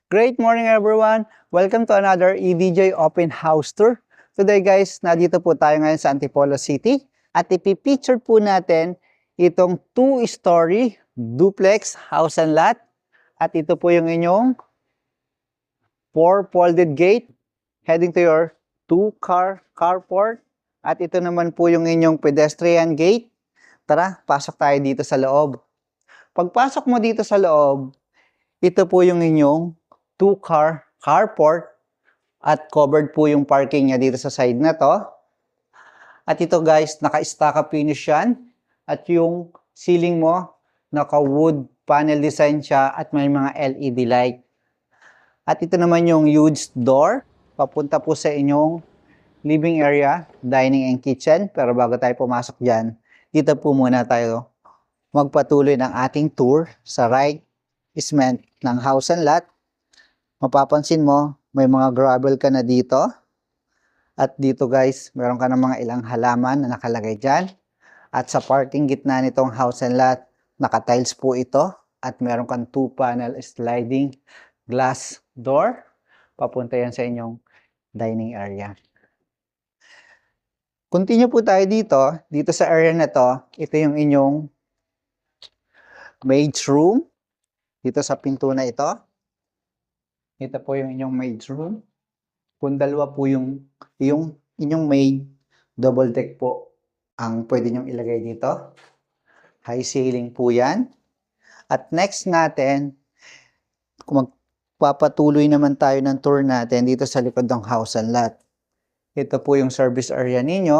Great morning everyone! Welcome to another EVJ Open House Tour. Today guys, nandito po tayo ngayon sa Antipolo City at ipipicture po natin itong 2-story duplex house and lot. At ito po yung inyong 4-folded gate heading to your 2-car carport. At ito naman po yung inyong pedestrian gate. Tara, pasok tayo dito sa loob. Pagpasok mo dito sa loob, ito po yung inyong 2-car carport at covered po yung parking niya dito sa side na to. At ito guys, naka-stacca finish yan. At yung ceiling mo, naka-wood panel design siya at may mga LED light. At ito naman yung huge door, papunta po sa inyong living area, dining and kitchen. Pero bago tayo pumasok dyan, dito po muna tayo magpatuloy ng ating tour sa right basement ng house and lot. Mapapansin mo, may mga gravel ka na dito. At dito guys, meron ka ng mga ilang halaman na nakalagay dyan. At sa parting gitna nitong house and lot, naka-tiles po ito. At meron kang 2-panel sliding glass door. Papunta yan sa inyong dining area. Continue po tayo dito. Dito sa area na to, ito yung inyong maid's room. Dito sa pinto na ito. Ito po yung inyong maid's room. Kung dalawa po yung inyong maid, double deck po ang pwede nyong ilagay dito. High ceiling po yan. At next natin, kung magpapatuloy naman tayo ng tour natin dito sa likod ng house and lot. Ito po yung service area ninyo.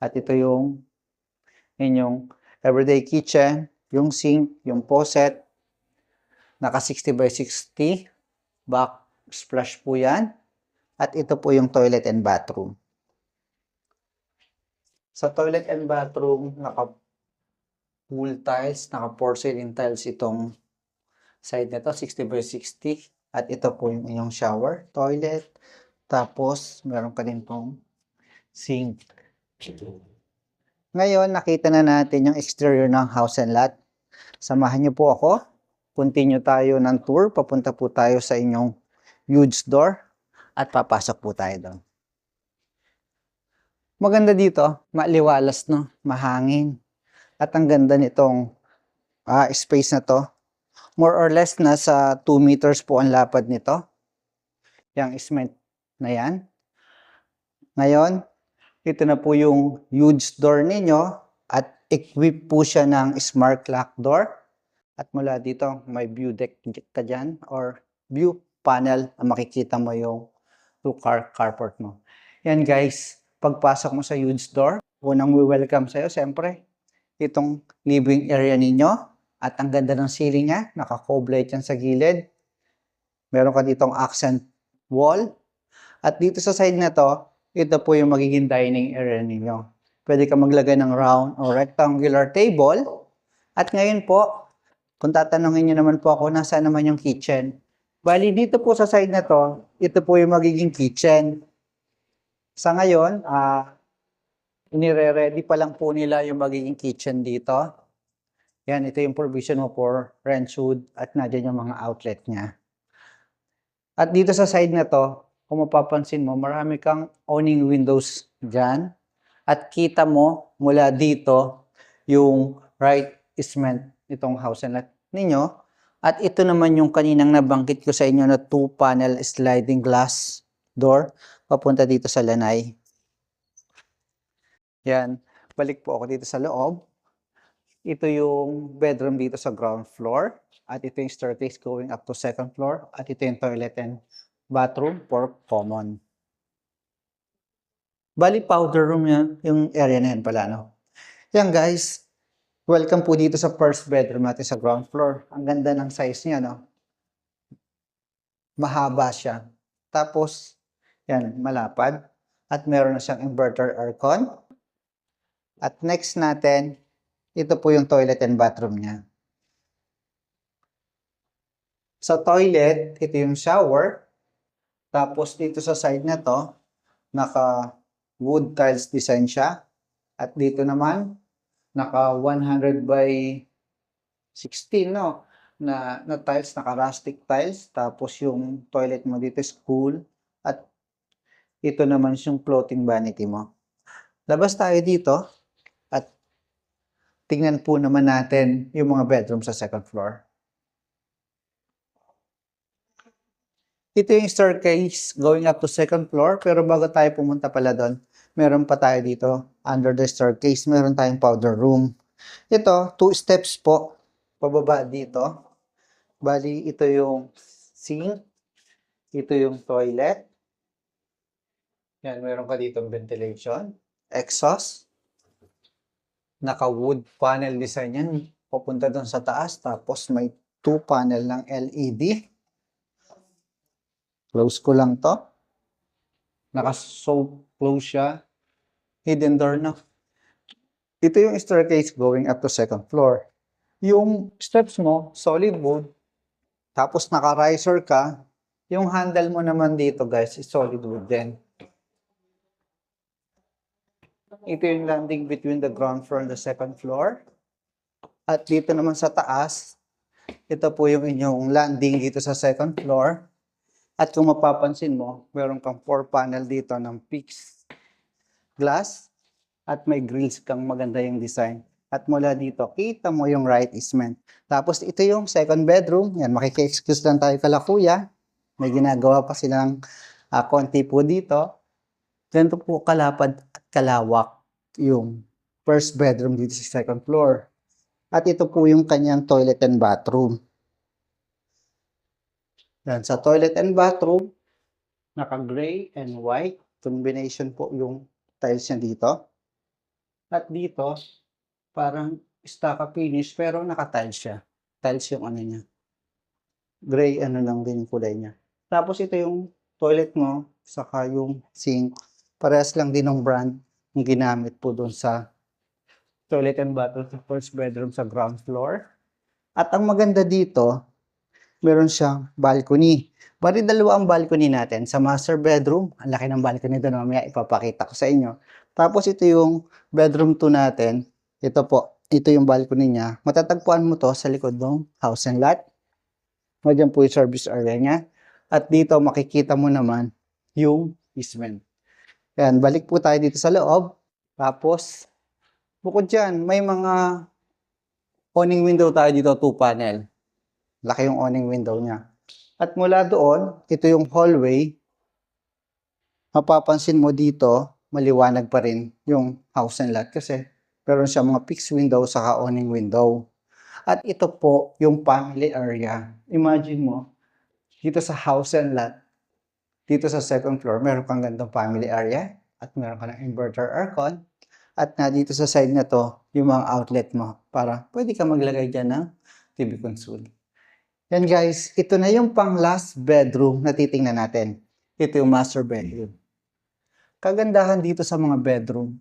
At ito yung inyong everyday kitchen, yung sink, yung faucet. Naka 60 by 60. Backsplash po yan. At ito po yung toilet and bathroom. Sa toilet and bathroom, naka-pool tiles, naka-porcelain tiles itong side nito, 60 by 60. At ito po yung inyong shower, toilet. Tapos, meron ka din pong sink. Ngayon, nakita na natin yung exterior ng house and lot. Samahan niyo po ako. Continue tayo ng tour. Papunta po tayo sa inyong huge door. At papasok po tayo doon. Maganda dito. Maliwalas, no? Mahangin. At ang ganda nitong space na to. More or less, nasa 2 meters po ang lapad nito. Yang cement na yan. Ngayon, ito na po yung huge door ninyo. At equip po siya ng smart lock door. At mula dito, may view deck ka dyan or view panel na makikita mo yung 2-car carport mo. Yan guys, pagpasok mo sa huge door, unang welcome sa'yo, siyempre, itong living area ninyo. At ang ganda ng ceiling niya, naka-cove-light yan sa gilid. Meron ka ditong accent wall. At dito sa side na to, ito po yung magiging dining area ninyo. Pwede ka maglagay ng round or rectangular table. At ngayon po, kung tatanungin nyo naman po ako, nasa naman yung kitchen? Bali, dito po sa side na to, ito po yung magiging kitchen. Sa ngayon, inire-ready pa lang po nila yung magiging kitchen dito. Yan, ito yung provision mo for ranch wood at nadyan yung mga outlet niya. At dito sa side na to, kung mapapansin mo, marami kang awning windows dyan. At kita mo mula dito yung right basement itong house and lot ninyo. At ito naman yung kaninang nabanggit ko sa inyo na 2-panel sliding glass door papunta dito sa lanay. Yan, balik po ako dito sa loob. Ito yung bedroom dito sa ground floor. At ito yung staircase going up to 2nd floor. At ito yung toilet and bathroom for common. Bali, powder room yan, yung area na yan pala, no? Yan guys, welcome po dito sa first bedroom natin sa ground floor. Ang ganda ng size niya, no? Mahaba siya. Tapos, yan, malapad. At meron na siyang inverter aircon. At next natin, ito po yung toilet and bathroom niya. Sa toilet, ito yung shower. Tapos dito sa side na to, naka wood tiles design siya. At dito naman, naka 100 by 16, no? na tiles, naka-rustic tiles. Tapos yung toilet mo dito is cool. At ito naman yung floating vanity mo. Labas tayo dito at tingnan po naman natin yung mga bedroom sa second floor. Ito yung staircase going up to second floor, pero bago tayo pumunta pala doon, meron pa tayo dito, under the staircase, meron tayong powder room. Ito, 2 steps po, pababa dito. Bali, ito yung sink, ito yung toilet. Yan, meron ka dito ventilation, exhaust, naka-wood panel design yan, papunta doon sa taas, tapos may 2 panel ng LED. Close ko lang to. Naka-so close siya. Hidden door na. Ito yung staircase going up to second floor. Yung steps mo, solid wood. Tapos naka-riser ka. Yung handle mo naman dito guys, is solid wood din. Ito yung landing between the ground floor and the second floor. At dito naman sa taas, ito po yung inyong landing dito sa second floor. At kung mapapansin mo, meron kang 4 panel dito ng fixed glass at may grills kang maganda yung design. At mula dito, kita mo yung right easement. Tapos ito yung second bedroom. Yan, makiki-excuse lang tayo kala kuya. May ginagawa pa silang konti po dito. Ganito po kalapad at kalawak yung first bedroom dito sa second floor. At ito po yung kanyang toilet and bathroom. Yan, sa toilet and bathroom, naka-gray and white. Combination po yung tiles niya dito. At dito, parang stucco finish pero naka-tiles siya. Tiles yung ano niya. Gray ano lang din yung kulay niya. Tapos ito yung toilet mo, saka yung sink. Parehas lang din ng brand yung ginamit po doon sa toilet and bathroom sa first bedroom sa ground floor. At ang maganda dito, meron siyang balcony. Bali, dalawa ang balcony natin. Sa master bedroom, ang laki ng balcony doon, mamaya ipapakita ko sa inyo. Tapos ito yung bedroom 2 natin. Ito po, ito yung balcony niya. Matatagpuan mo to sa likod ng house and lot. Diyan po yung service area niya. At dito makikita mo naman yung basement. Yan, balik po tayo dito sa loob. Tapos, bukod dyan, may mga awning window tayo dito, 2 panel. Laki yung awning window niya. At mula doon, ito yung hallway. Mapapansin mo dito, maliwanag pa rin yung house and lot kasi meron siya mga fixed window saka awning window. At ito po yung family area. Imagine mo, dito sa house and lot, dito sa second floor, meron kang gandang family area at meron ka ng inverter aircon. At na dito sa side na to, yung mga outlet mo para pwede ka maglagay dyan ng TV console. Yan guys, ito na yung pang last bedroom na titingnan natin. Ito yung master bedroom. Kagandahan dito sa mga bedroom,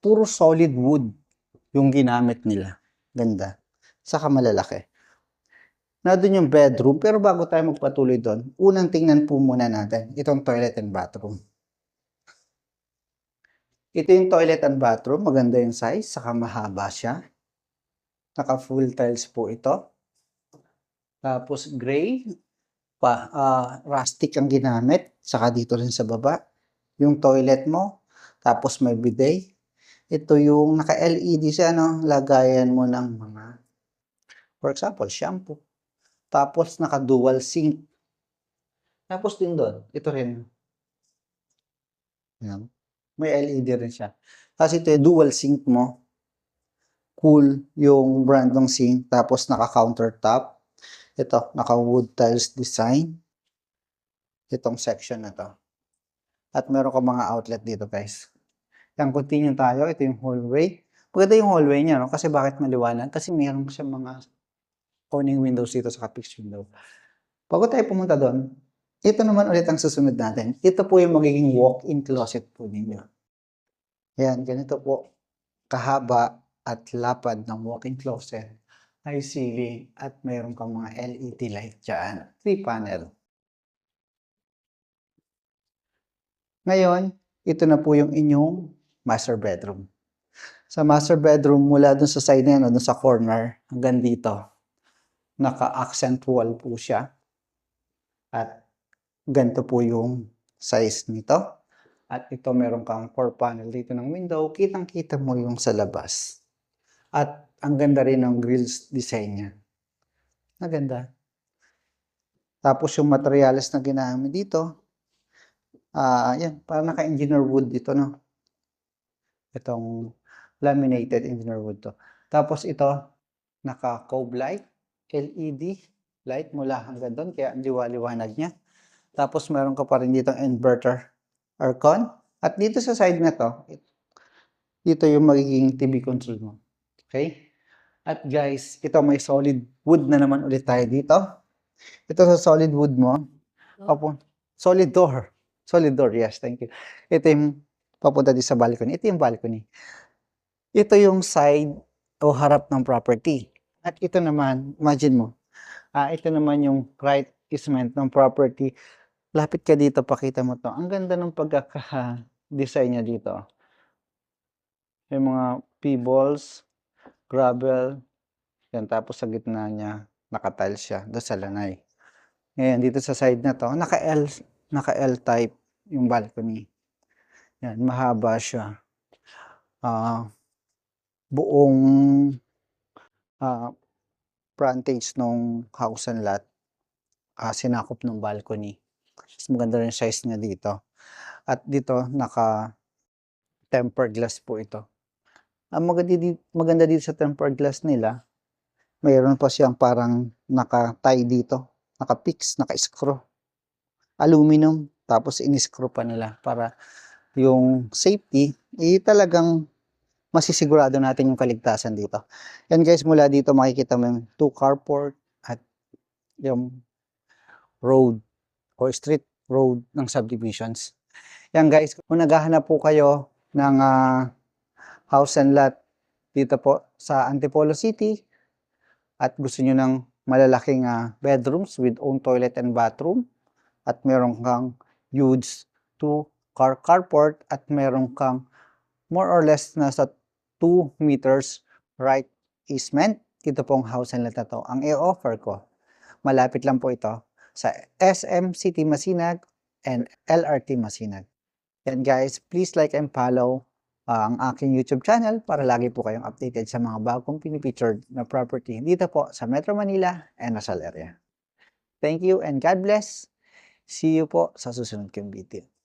puro solid wood yung ginamit nila. Ganda. Saka malalaki. Na doon yung bedroom, pero bago tayo magpatuloy doon, unang tingnan po muna natin itong toilet and bathroom. Ito yung toilet and bathroom, maganda yung size, saka mahaba siya. Naka full tiles po ito. Tapos gray, rustic ang ginamit, saka dito rin sa baba. Yung toilet mo, tapos may bidet. Ito yung naka-LED siya, no? Lagayan mo ng mga, for example, shampoo. Tapos naka-dual sink. Tapos din doon, ito rin. Yan. May LED rin siya. Kasi ito yung dual sink mo. Cool yung brand ng sink. Tapos naka-countertop. Ito, naka-wood tiles design. Itong section na to. At meron ka mga outlet dito, guys. Yan, continue tayo. Ito yung hallway. Maganda yung hallway niya, no? Kasi bakit maliwanag? Kasi meron siya mga awning windows dito sa fixed window. Bago tayo pumunta doon, ito naman ulit ang susunod natin. Ito po yung magiging walk-in closet po ninyo. Yan, ganito po kahaba at lapad ng walk-in closet. Ay ceiling at mayroon kang mga LED light dyan. 3 panel. Ngayon, ito na po yung inyong master bedroom. Sa master bedroom, mula dun sa side na yan, dun sa corner, hanggang dito. Naka-accent wall po siya. At ganito po yung size nito. At ito meron kang 4 panel dito ng window. Kitang-kita mo yung sa labas. At ang ganda rin ng grills design niya. Maganda. Tapos yung materials na ginamit dito, yan, parang naka-engineer wood dito, no? Itong laminated engineer wood to. Tapos ito, naka-cove light, LED light mula hanggang doon, kaya ang liwanag niya. Tapos meron ka pa rin dito inverter aircon. At dito sa side na to, dito yung magiging TV control mo. Okay? At guys, ito may solid wood na naman ulit tayo dito. Ito sa solid wood mo, solid door. Solid door, yes, thank you. Ito yung papunta din sa balcony. Ito yung balcony. Ito yung side o harap ng property. At ito naman, imagine mo, ito naman yung right easement ng property. Lapit ka dito, pakita mo to. Ang ganda ng pagkaka-design niya dito. Yung mga pebbles, gravel, yan, tapos sa gitna niya, naka-tile siya, doon sa lanay. Ngayon, dito sa side na to, naka-L type yung balcony. Yan, mahaba siya. Buong frontage ng house and lot, sinakop ng balcony. Mas maganda rin size niya dito. At dito, naka-tempered glass po ito. Ang maganda dito sa tempered glass nila, mayroon pa siyang parang naka-tie dito, naka-fix, naka-screw. Aluminum, tapos in-screw pa nila para yung safety, talagang masisigurado natin yung kaligtasan dito. Yan guys, mula dito makikita mo yung 2 carport at yung road o street road ng subdivisions. Yan guys, kung naghahanap po kayo ng house and lot dito po sa Antipolo City at gusto nyo ng malalaking bedrooms with own toilet and bathroom at meron kang huge 2-car carport at meron kang more or less nasa 2 meters right easement, ito pong house and lot na to. Ang i-offer ko, malapit lang po ito sa SM City Masinag and LRT Masinag. Yan guys, please like and follow ang aking YouTube channel para lagi po kayong updated sa mga bagong pinipictured na property dito po sa Metro Manila and Rizal area. Thank you and God bless. See you po sa susunod kong video.